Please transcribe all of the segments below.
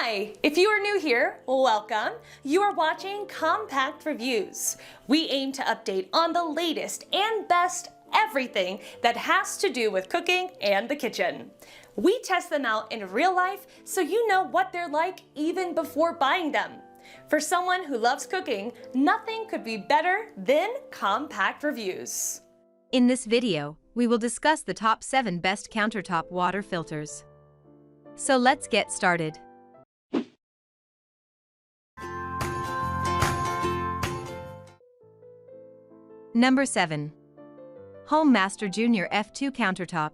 Hi! If you are new here, welcome. You are watching Compact Reviews. We aim to update on the latest and best everything that has to do with cooking and the kitchen. We test them out in real life so you know what they're like even before buying them. For someone who loves cooking, nothing could be better than Compact Reviews. In this video, we will discuss the top 7 best countertop water filters. So let's get started. Number 7. Home Master Junior F2 Countertop.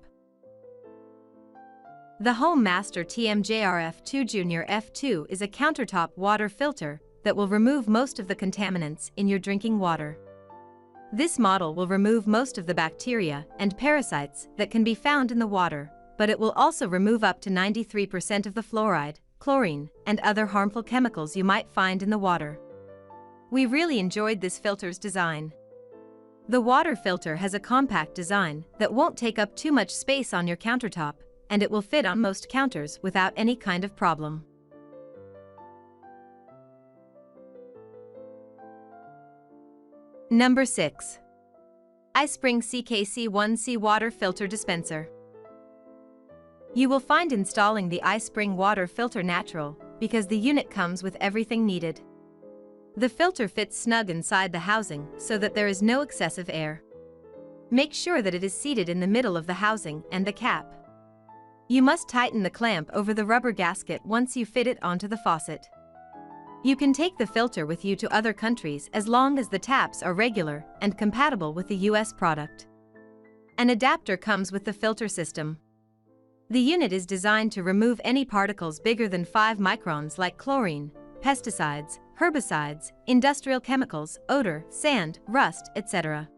The Home Master TMJR F2 Junior F2 is a countertop water filter that will remove most of the contaminants in your drinking water. This model will remove most of the bacteria and parasites that can be found in the water, but it will also remove up to 93% of the fluoride, chlorine, and other harmful chemicals you might find in the water. We really enjoyed this filter's design. The water filter has a compact design that won't take up too much space on your countertop, and it will fit on most counters without any kind of problem. Number 6. iSpring CKC1C Water Filter Dispenser. You will find installing the iSpring water filter natural because the unit comes with everything needed. The filter fits snug inside the housing so that there is no excessive air. Make sure that it is seated in the middle of the housing and the cap. You must tighten the clamp over the rubber gasket once you fit it onto the faucet. You can take the filter with you to other countries as long as the taps are regular and compatible with the US product. An adapter comes with the filter system. The unit is designed to remove any particles bigger than 5 microns like chlorine, pesticides, herbicides, industrial chemicals, odor, sand, rust, etc.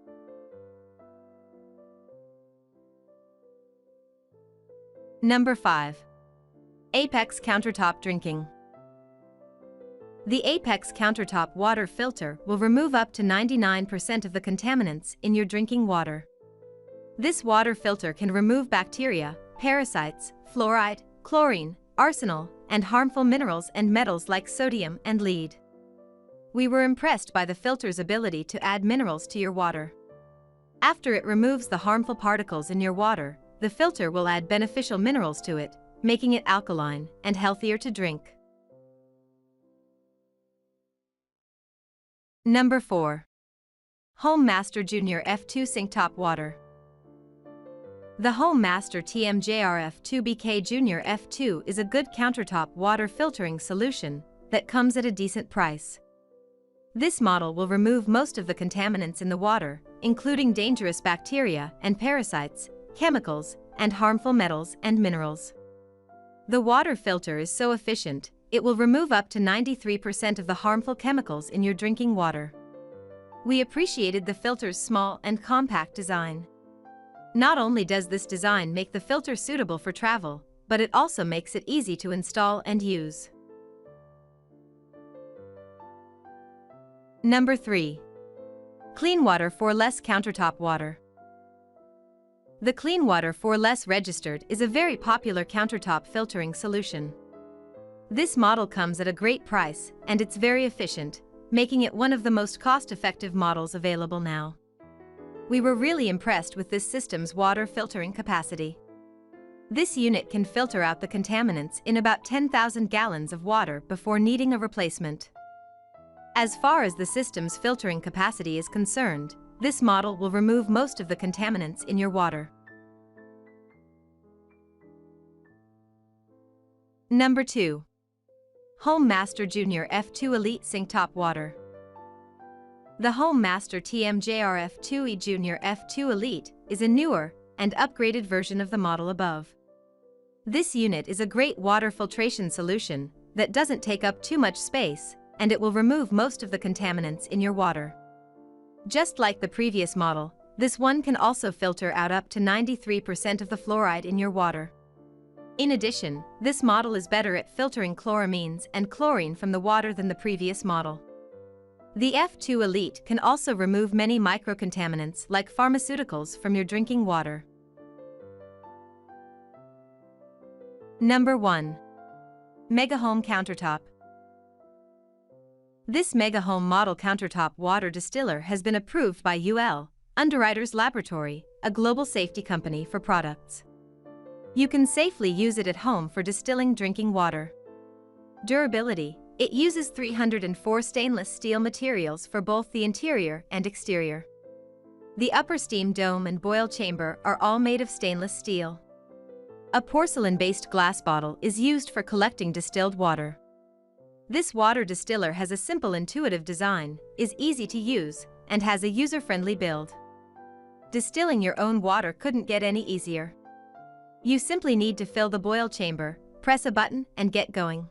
Number 5. Apex Countertop Drinking. The Apex Countertop Water Filter will remove up to 99% of the contaminants in your drinking water. This water filter can remove bacteria, parasites, fluoride, chlorine, arsenal, and harmful minerals and metals like sodium and lead. We were impressed by the filter's ability to add minerals to your water. After it removes the harmful particles in your water, the filter will add beneficial minerals to it, making it alkaline and healthier to drink. Number 4. Home Master Junior F2 Sinktop Water. The Home Master TMJR F2 BK Junior F2 is a good countertop water filtering solution that comes at a decent price. This model will remove most of the contaminants in the water, including dangerous bacteria and parasites, chemicals, and harmful metals and minerals. The water filter is so efficient, it will remove up to 93% of the harmful chemicals in your drinking water. We appreciated the filter's small and compact design. Not only does this design make the filter suitable for travel, but it also makes it easy to install and use. Number 3. Clean Water for Less Countertop Water. The Clean Water for Less registered is a very popular countertop filtering solution. This model comes at a great price, and it's very efficient, making it one of the most cost-effective models available now. We were really impressed with this system's water filtering capacity. This unit can filter out the contaminants in about 10,000 gallons of water before needing a replacement. As far as the system's filtering capacity is concerned, this model will remove most of the contaminants in your water. Number 2. Home Master Junior F2 Elite Sinktop Water. The Home Master TMJR F2E Junior F2 Elite is a newer and upgraded version of the model above. This unit is a great water filtration solution that doesn't take up too much space, and it will remove most of the contaminants in your water. Just like the previous model, this one can also filter out up to 93% of the fluoride in your water. In addition, this model is better at filtering chloramines and chlorine from the water than the previous model. The F2 Elite can also remove many microcontaminants like pharmaceuticals from your drinking water. Number 1. Megahome Countertop. This Megahome model countertop water distiller has been approved by UL Underwriters Laboratory, a global safety company for products. You can safely use it at home for distilling drinking water. Durability. It uses 304 stainless steel materials for both the interior and exterior. The upper steam dome and boil chamber are all made of stainless steel. A porcelain-based glass bottle is used for collecting distilled water. This water distiller has a simple, intuitive design, is easy to use, and has a user-friendly build. Distilling your own water couldn't get any easier. You simply need to fill the boil chamber, press a button, and get going.